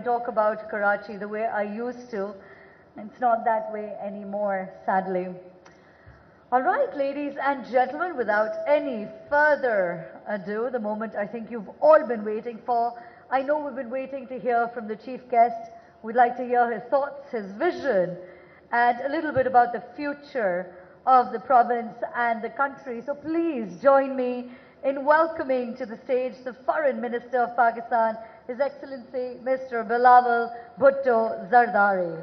talk about Karachi the way I used to. It's not that way anymore, sadly. All right, ladies and gentlemen, without any further ado, the moment I think you've all been waiting for. I know we've been waiting to hear from the chief guest. We'd like to hear his thoughts, his vision, and a little bit about the future of the province and the country. So please join me in welcoming to the stage the Foreign Minister of Pakistan, His Excellency Mr. Bilawal Bhutto Zardari.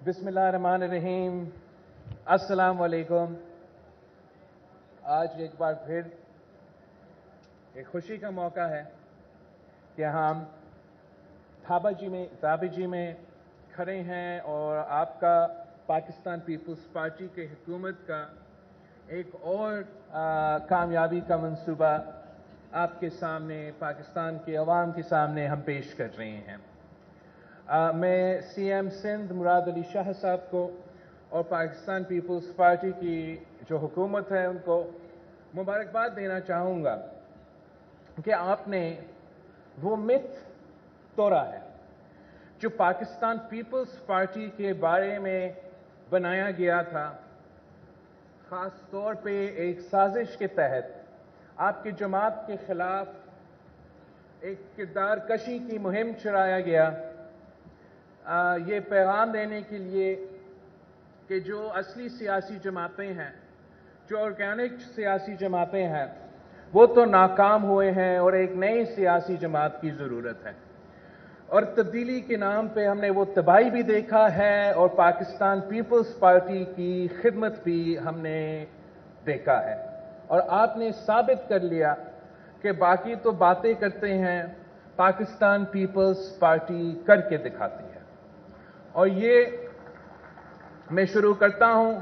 बिस्मिल्लाहिर्रहमानिर्रहीम, अस्सलाम वालेकुम। आज एक बार फिर एक खुशी का मौका है कि हम ताबाजी में खड़े हैं और आपका पाकिस्तान पीपल्स पार्टी के हुकूमत का एक और कामयाबी का मंसूबा आपके सामने, पाकिस्तान के अवाम के सामने हम पेश कर रहे हैं। मैं सीएम सिंध मुराद अली शाह साहब को और पाकिस्तान पीपल्स पार्टी की जो हुकूमत है उनको मुबारकबाद देना चाहूँगा कि आपने वो मिथ तोड़ा है जो पाकिस्तान पीपल्स पार्टी के बारे में बनाया गया था। ख़ास तौर पे एक साजिश के तहत आपकी जमात के ख़िलाफ़ एक किरदार कशी की मुहिम चलाया गया, ये पैगाम देने के लिए कि जो असली सियासी जमातें हैं, जो ऑर्गेनिक सियासी जमातें हैं, वो तो नाकाम हुए हैं और एक नई सियासी जमात की ज़रूरत है। और तब्दीली के नाम पे हमने वो तबाही भी देखा है और पाकिस्तान पीपल्स पार्टी की खिदमत भी हमने देखा है। और आपने साबित कर लिया कि बाकी तो बातें करते हैं, पाकिस्तान पीपल्स पार्टी करके दिखाती है। और ये मैं शुरू करता हूं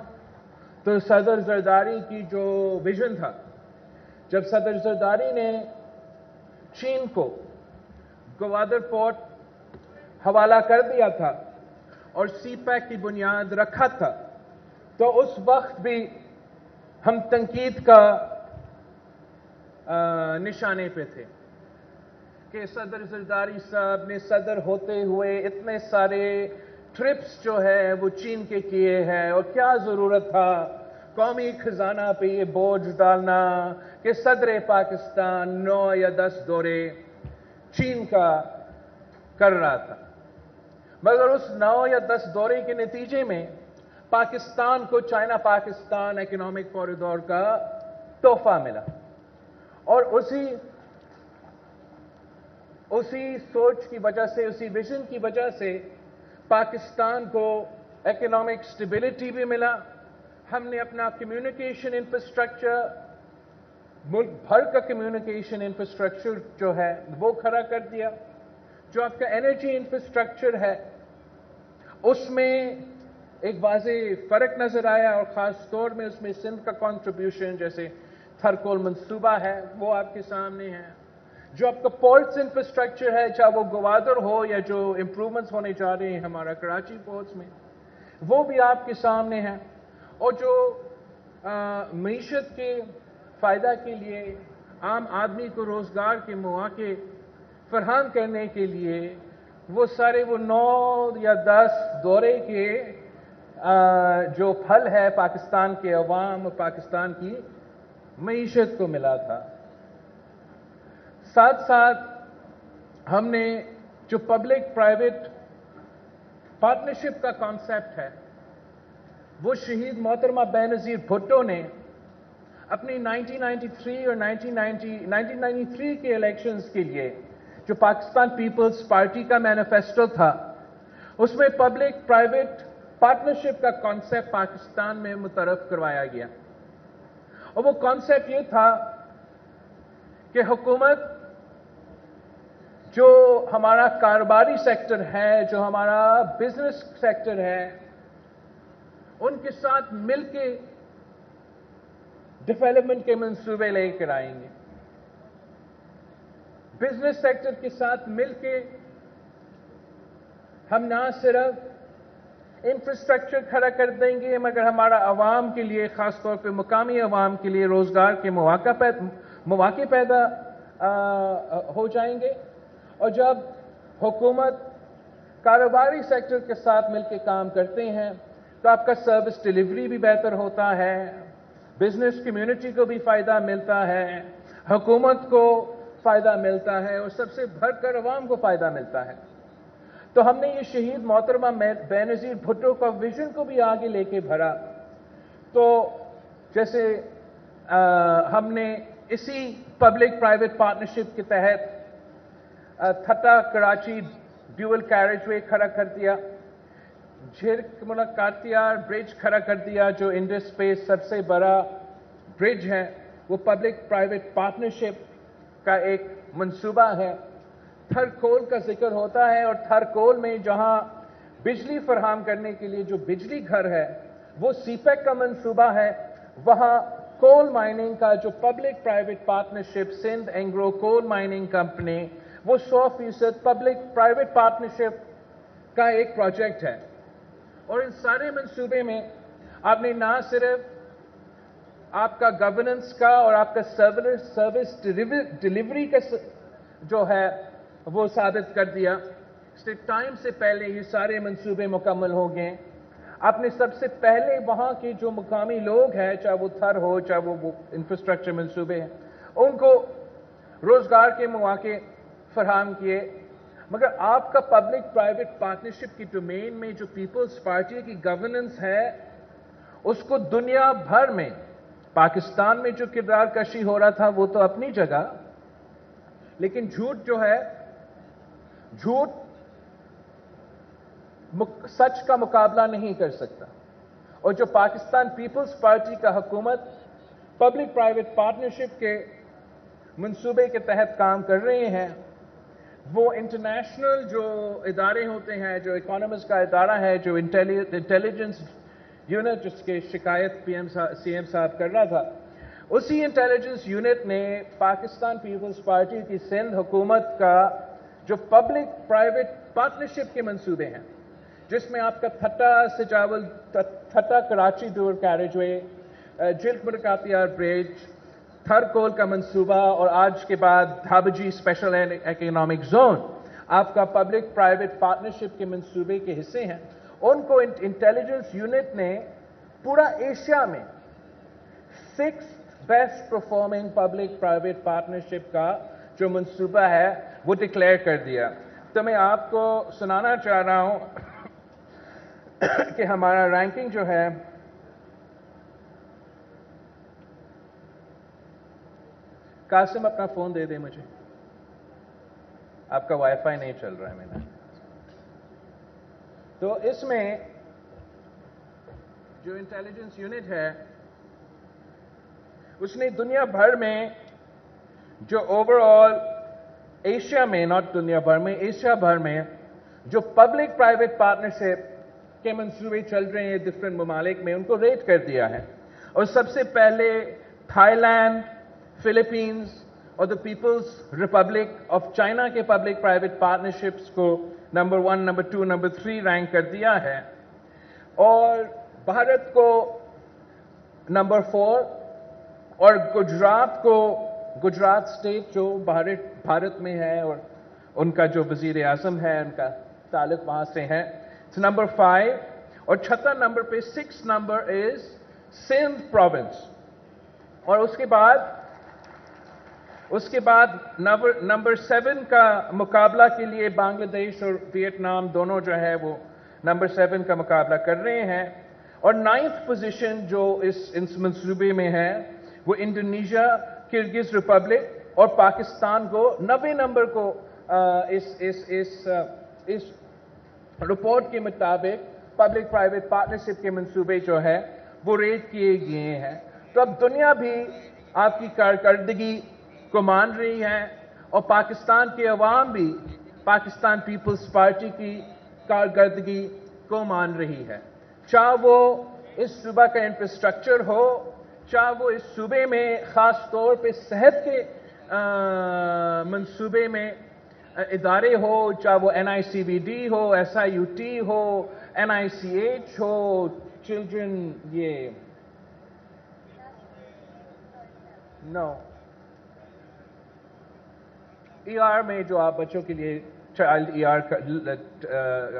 तो सदर जरदारी की जो विजन था, जब सदर जरदारी ने चीन को ग्वादर पोर्ट हवाला कर दिया था और सीपैक की बुनियाद रखा था, तो उस वक्त भी हम तनकीद का निशाने पे थे कि सदर जरदारी साहब ने सदर होते हुए इतने सारे ट्रिप्स जो है वो चीन के किए हैं और क्या ज़रूरत था कौमी खजाना पे ये बोझ डालना कि सदर पाकिस्तान 9 या 10 दौरे चीन का कर रहा था। मगर उस 9 या 10 दौरे के नतीजे में पाकिस्तान को चाइना पाकिस्तान इकोनॉमिक कॉरिडोर का तोहफा मिला और उसी सोच की वजह से, उसी विजन की वजह से पाकिस्तान को इकोनॉमिक स्टेबिलिटी भी मिला। हमने अपना कम्युनिकेशन इंफ्रास्ट्रक्चर, मुल्क भर का कम्युनिकेशन इंफ्रास्ट्रक्चर जो है वो खड़ा कर दिया। जो आपका एनर्जी इंफ्रास्ट्रक्चर है उसमें एक वाज़ेह फ़र्क नज़र आया और ख़ास तौर में उसमें सिंध का कंट्रीब्यूशन, जैसे थरकोल मंसूबा है वो आपके सामने है। जो आपका पोर्ट्स इंफ्रास्ट्रक्चर है, चाहे वो ग्वादर हो या जो इम्प्रूवमेंट्स होने जा रहे हैं हमारा कराची पोर्ट्स में, वो भी आपके सामने है। और जो मईशत के फ़ायदा के लिए, आम आदमी को रोज़गार के मौके फराहम करने के लिए वो सारे वो 9 या 10 दौरे के जो फल है पाकिस्तान के अवाम और पाकिस्तान की मईशत को मिला था। साथ साथ हमने जो पब्लिक प्राइवेट पार्टनरशिप का कॉन्सेप्ट है वो शहीद मोहतरमा बेनज़ीर भुट्टो ने अपनी 1993 और 1993 के इलेक्शंस के लिए जो पाकिस्तान पीपल्स पार्टी का मैनिफेस्टो था उसमें पब्लिक प्राइवेट पार्टनरशिप का कॉन्सेप्ट पाकिस्तान में मुतरफ करवाया गया। और वो कॉन्सेप्ट ये था कि हुकूमत जो हमारा कारोबारी सेक्टर है, जो हमारा बिजनेस सेक्टर है, उनके साथ मिलके डेवलपमेंट के मंसूबे लेकर आएंगे। बिजनेस सेक्टर के साथ मिलके हम ना सिर्फ इंफ्रास्ट्रक्चर खड़ा कर देंगे, मगर हमारा आवाम के लिए, ख़ास तौर पे मुकामी आवाम के लिए रोज़गार के मौके पैदा हो जाएंगे। और जब हुकूमत कारोबारी सेक्टर के साथ मिलकर काम करते हैं तो आपका सर्विस डिलीवरी भी बेहतर होता है, बिजनेस कम्युनिटी को भी फ़ायदा मिलता है, हुकूमत को फ़ायदा मिलता है और सबसे बढ़कर आवाम को फ़ायदा मिलता है। तो हमने ये शहीद मोहतरमा बेनज़ीर भुट्टो का विजन को भी आगे लेके बढ़ा। तो जैसे हमने इसी पब्लिक प्राइवेट पार्टनरशिप के तहत थट्टा कराची ड्यूअल कैरेजवे खड़ा कर दिया, झिरकमुला कातियार ब्रिज खड़ा कर दिया, जो इंडस पे सबसे बड़ा ब्रिज है। वो पब्लिक प्राइवेट पार्टनरशिप का एक मंसूबा है। थरकोल का जिक्र होता है और थरकोल में जहां बिजली फराहम करने के लिए जो बिजली घर है वो सीपेक का मंसूबा है, वहां कोल माइनिंग का जो public private partnership Sindh Engro coal mining company, वो 100% पब्लिक प्राइवेट पार्टनरशिप का एक प्रोजेक्ट है। और इस सारे मंसूबे में आपने ना सिर्फ आपका गवर्नेंस का और आपका सर्विस डिलीवरी का जो है वो साबित कर दिया। सिर्फ टाइम से पहले ये सारे मंसूबे मुकम्मल हो गए। आपने सबसे पहले वहां के जो मुकामी लोग हैं, चाहे वो थर हो, चाहे वो इंफ्रास्ट्रक्चर मंसूबे हैं, उनको रोजगार के मौके फराहम किए। मगर आपका पब्लिक प्राइवेट पार्टनरशिप की डोमेन में जो पीपल्स पार्टी की गवर्नेंस है, उसको दुनिया भर में, पाकिस्तान में जो किरदार कशी हो रहा था वो तो अपनी जगह, लेकिन झूठ जो है, झूठ सच का मुकाबला नहीं कर सकता। और जो पाकिस्तान पीपल्स पार्टी का हुकूमत पब्लिक प्राइवेट पार्टनरशिप के मंसूबे के तहत काम कर रहे हैं, वो इंटरनेशनल जो इदारे होते हैं, जो इकोनॉमिस्ट का इदारा है, जो इंटेलिजेंस यूनिट जिसके शिकायत सीएम साहब कर रहा था, उसी इंटेलिजेंस यूनिट ने पाकिस्तान पीपल्स पार्टी की सिंध हुकूमत का जो पब्लिक प्राइवेट पार्टनरशिप के मंसूबे हैं, जिसमें आपका Thatta Karachi dual carriageway, Jhirkmulla bridge, Thar coal का मंसूबा और आज के बाद धाबजी स्पेशल इकोनॉमिक जोन आपका पब्लिक प्राइवेट पार्टनरशिप के मंसूबे के हिस्से हैं। उनको इंटेलिजेंस यूनिट ने पूरा एशिया में 6th best performing public private partnership का जो मंसूबा है वो डिक्लेयर कर दिया। तो मैं आपको सुनाना चाह रहा हूं कि हमारा रैंकिंग जो है, कासिम अपना फोन दे दे मुझे, आपका वाईफाई नहीं चल रहा है मेरा। तो इसमें जो इंटेलिजेंस यूनिट है उसने दुनिया भर में जो ओवरऑल एशिया में, नॉट दुनिया भर में, एशिया भर में जो पब्लिक प्राइवेट पार्टनरशिप के मंसूबे चल रहे हैं डिफरेंट ममालिक में, उनको रेट कर दिया है। और सबसे पहले थाईलैंड, फिलीपींस और the People's Republic of China के पब्लिक प्राइवेट पार्टनरशिप्स को नंबर 1, नंबर 2, नंबर 3 रैंक कर दिया है। और भारत को नंबर 4 और गुजरात को, गुजरात स्टेट जो भारत में है और उनका जो वजीर आजम है, उनका ताल्लुक वहां से है, नंबर 5। और छठा नंबर पे 6 नंबर इज सिंध प्रोविंस। और उसके बाद नंबर 7 का मुकाबला के लिए बांग्लादेश और वियतनाम दोनों जो है वो नंबर 7 का मुकाबला कर रहे हैं। और 9th पोजीशन जो इस मंसूबे में है वो इंडोनेशिया, किर्गिज रिपब्लिक और पाकिस्तान को 90 नंबर को इस रिपोर्ट के मुताबिक पब्लिक प्राइवेट पार्टनरशिप के मंसूबे जो है वो रेट किए गए हैं। तो अब दुनिया भी आपकी कारकर्दगी को मान रही है और पाकिस्तान के अवाम भी पाकिस्तान पीपल्स पार्टी की कारकर्दगी को मान रही है। चाहे वो इस सूबा का इंफ्रास्ट्रक्चर हो, चाहे वो इस सूबे में खास तौर पे सेहत के मंसूबे में इदारे हो, चाहे वो NICVD हो, SIUT हो, NICH हो, चिल्ड्रन ये नो ER में जो आप बच्चों के लिए child ER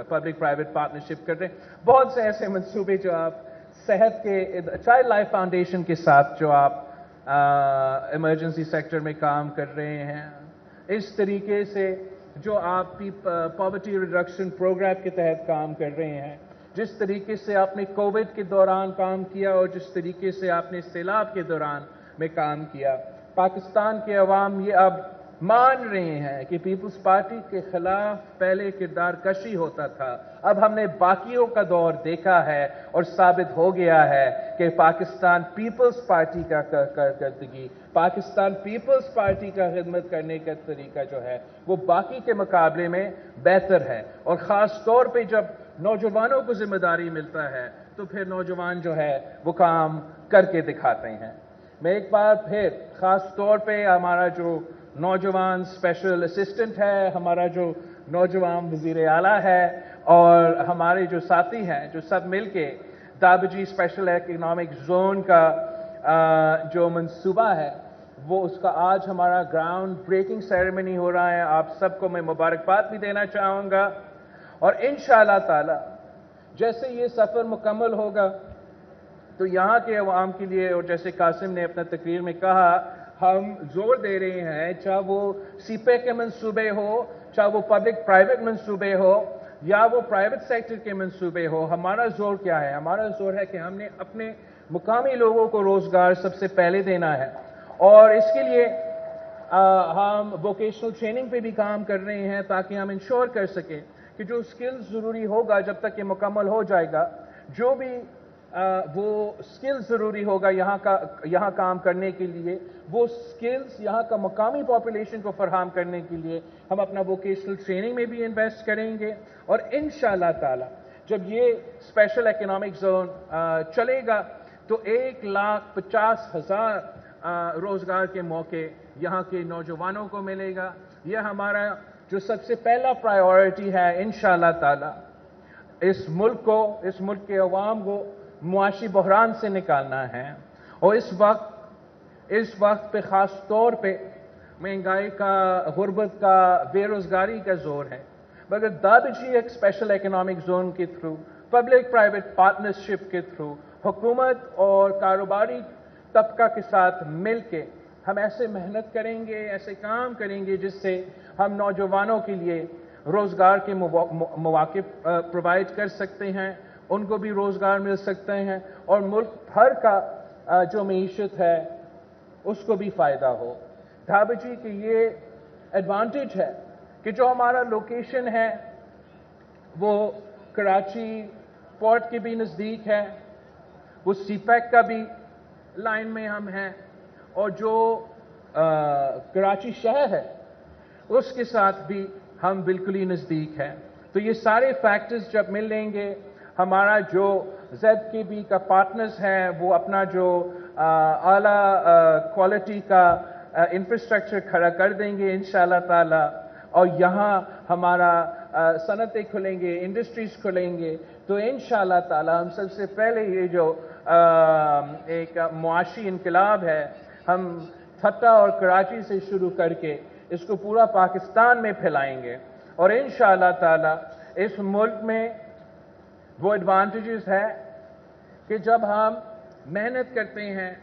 public private partnership कर रहे हैं, बहुत से ऐसे मंसूबे जो आप सेहत के चाइल्ड लाइफ फाउंडेशन के साथ जो आप इमरजेंसी सेक्टर में काम कर रहे हैं, इस तरीके से जो आप पॉवर्टी रिडक्शन प्रोग्राम के तहत काम कर रहे हैं, जिस तरीके से आपने कोविड के दौरान काम किया और जिस तरीके से आपने सैलाब के दौरान में काम किया, पाकिस्तान के अवाम ये अब मान रहे हैं कि पीपल्स पार्टी के खिलाफ पहले किरदार कशी होता था, अब हमने बाकियों का दौर देखा है और साबित हो गया है कि पाकिस्तान पीपल्स पार्टी का कारकर्दगी, पाकिस्तान पीपल्स पार्टी का खिदमत करने का तरीका जो है वो बाकी के मुकाबले में बेहतर है। और ख़ास तौर पे जब नौजवानों को जिम्मेदारी मिलता है तो फिर नौजवान जो है वो काम करके दिखाते हैं। मैं एक बार फिर ख़ास तौर पे हमारा जो नौजवान स्पेशल असिस्टेंट है, हमारा जो नौजवान वज़ीर आला है और हमारे जो साथी हैं जो सब मिलके दाबजी स्पेशल इकोनॉमिक जोन का जो मंसूबा है वो उसका आज हमारा ग्राउंड ब्रेकिंग सेरेमनी हो रहा है। आप सबको मैं मुबारकबाद भी देना चाहूँगा और इंशाअल्लाह ताला जैसे ये सफ़र मुकम्मल होगा तो यहाँ के अवाम के लिए, और जैसे कासिम ने अपना तकरीर में कहा, हम जोर दे रहे हैं, चाहे वो सीपे के मंसूबे हो, चाहे वो पब्लिक प्राइवेट मंसूबे हो या वो प्राइवेट सेक्टर के मंसूबे हो, हमारा जोर क्या है? हमारा जोर है कि हमने अपने मुकामी लोगों को रोज़गार सबसे पहले देना है और इसके लिए हम वोकेशनल ट्रेनिंग पे भी काम कर रहे हैं ताकि हम इंश्योर कर सकें कि जो स्किल्स ज़रूरी होगा जब तक ये मुकम्मल हो जाएगा, जो भी वो स्किल्स ज़रूरी होगा यहाँ काम करने के लिए, वो स्किल्स यहाँ का मकामी पॉपुलेशन को फराहम करने के लिए हम अपना वोकेशनल ट्रेनिंग में भी इन्वेस्ट करेंगे। और इंशाअल्लाह ताला जब ये स्पेशल इकोनॉमिक जोन चलेगा तो 1,50,000 रोज़गार के मौके यहाँ के नौजवानों को मिलेगा। यह हमारा जो सबसे पहला प्रायोरिटी है इंशाअल्लाह ताला, इस मुल्क के अवाम को मुआशी बहरान से निकालना है। और इस वक्त पे ख़ास तौर पे महंगाई का, गुर्बत का, बेरोज़गारी का जोर है, मगर दाबजी एक स्पेशल इकोनॉमिक जोन के थ्रू, पब्लिक प्राइवेट पार्टनरशिप के थ्रू, हुकूमत और कारोबारी तबका के साथ मिल के हम ऐसे मेहनत करेंगे, ऐसे काम करेंगे जिससे हम नौजवानों के लिए रोज़गार के मौके प्रोवाइड कर सकते हैं, उनको भी रोज़गार मिल सकते हैं और मुल्क भर का जो मईशत है उसको भी फ़ायदा हो। दाबजी की ये एडवांटेज है कि जो हमारा लोकेशन है वो कराची पोर्ट के भी नज़दीक है, वो सीपैक का भी लाइन में हम हैं और जो कराची शहर है उसके साथ भी हम बिल्कुल ही नज़दीक हैं। तो ये सारे फैक्टर्स जब मिल लेंगे, हमारा जो ZKB का पार्टनर्स हैं वो अपना जो आला क्वालिटी का इंफ्रास्ट्रक्चर खड़ा कर देंगे इंशाअल्लाह ताला, और यहाँ हमारा सनतें खुलेंगे, इंडस्ट्रीज खुलेंगे, तो इंशाअल्लाह ताला हम सबसे पहले ये जो एक मुआशी इनकलाब है हम ठट्टा और कराची से शुरू करके इसको पूरा पाकिस्तान में फैलाएंगे। और इंशाअल्लाह ताला इस मुल्क में वो एडवांटेजेस है कि जब हम मेहनत करते हैं,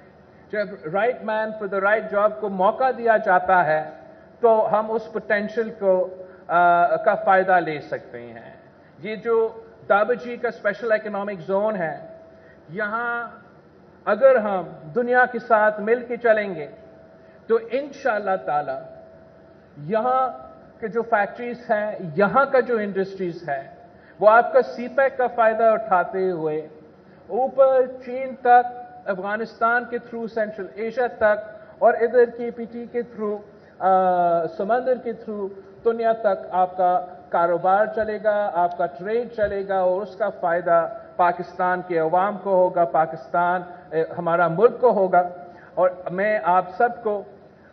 जब right man for the right job को मौका दिया जाता है तो हम उस पोटेंशियल को का फ़ायदा ले सकते हैं। ये जो दाबजी का स्पेशल इकोनॉमिक जोन है, यहाँ अगर हम दुनिया के साथ मिल के चलेंगे तो इंशाअल्लाह ताला यहाँ के जो फैक्ट्रीज हैं, यहाँ का जो इंडस्ट्रीज है, वो आपका सीपैक का फ़ायदा उठाते हुए ऊपर चीन तक, अफगानिस्तान के थ्रू सेंट्रल एशिया तक और इधर KPT के थ्रू समंदर के थ्रू दुनिया तक आपका कारोबार चलेगा, आपका ट्रेड चलेगा और उसका फ़ायदा पाकिस्तान के अवाम को होगा, पाकिस्तान हमारा मुल्क को होगा। और मैं आप सबको,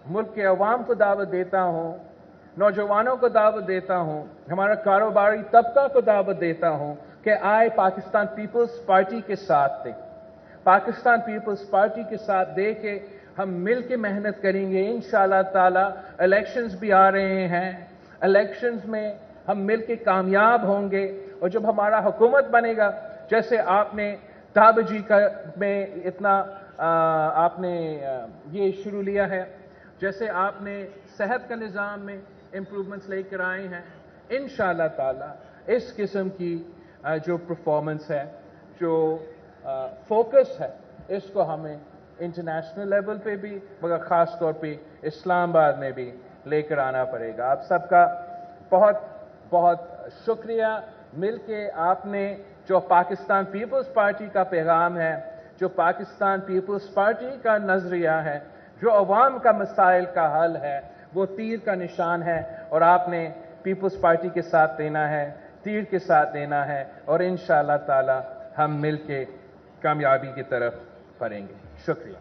मुल्क के अवाम को दावत देता हूँ नौजवानों को दावत देता हूं, हमारा कारोबारी तबका को दावत देता हूं कि आए पाकिस्तान पीपल्स पार्टी के साथ दें। पाकिस्तान पीपल्स पार्टी के साथ दे के हम मिल के मेहनत करेंगे इंशाअल्लाह ताला। इलेक्शंस भी आ रहे हैं, इलेक्शंस में हम मिल के कामयाब होंगे और जब हमारा हुकूमत बनेगा, जैसे आपने ताबजी का में इतना आपने ये शुरू लिया है, जैसे आपने सेहत का निज़ाम में इम्प्रूवमेंट्स लेकर आए हैं, इंशाअल्लाह ताला इस किस्म की जो परफॉर्मेंस है, जो फोकस है, इसको हमें इंटरनेशनल लेवल पे भी मगर ख़ास तौर पे इस्लामाबाद में भी लेकर आना पड़ेगा। आप सबका बहुत बहुत शुक्रिया। मिलके आपने जो पाकिस्तान पीपल्स पार्टी का पैगाम है, जो पाकिस्तान पीपल्स पार्टी का नज़रिया है, जो अवाम का मसाइल का हल है, वो तीर का निशान है और आपने पीपल्स पार्टी के साथ देना है, तीर के साथ देना है और इंशाअल्लाह ताला हम मिलके कामयाबी की तरफ बढ़ेंगे। शुक्रिया।